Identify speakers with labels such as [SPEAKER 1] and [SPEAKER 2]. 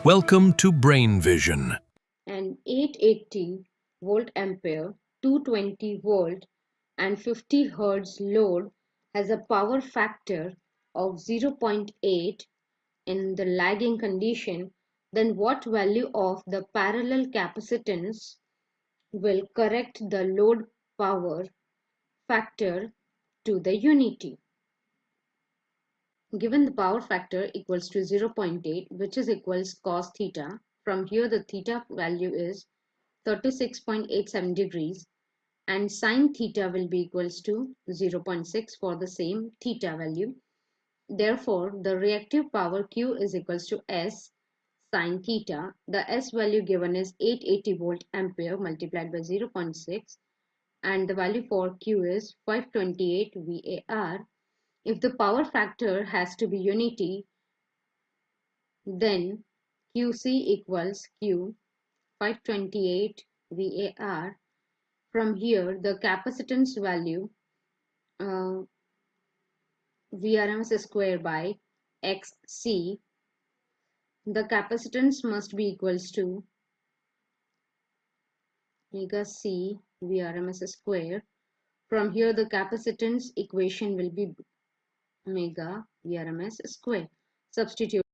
[SPEAKER 1] Welcome to Brain Vision.
[SPEAKER 2] An 880 volt ampere, 220 volt and 50 Hz load has a power factor of 0.8 in the lagging condition, then what value of the parallel capacitance will correct the load power factor to the unity? Given the power factor equals to 0.8, which is equals cos theta, from here the theta value is 36.87 degrees and sine theta will be equals to 0.6 for the same theta value. Therefore, the reactive power Q is equals to S sine theta. The S value given is 880 volt ampere multiplied by 0.6 and the value for Q is 528 VAR. If the power factor has to be unity, then QC equals Q 528 VAR. From here, the capacitance value Vrms square by XC, the capacitance must be equals to omega C Vrms square. From here, the capacitance equation will be omega Vrms square. Substitute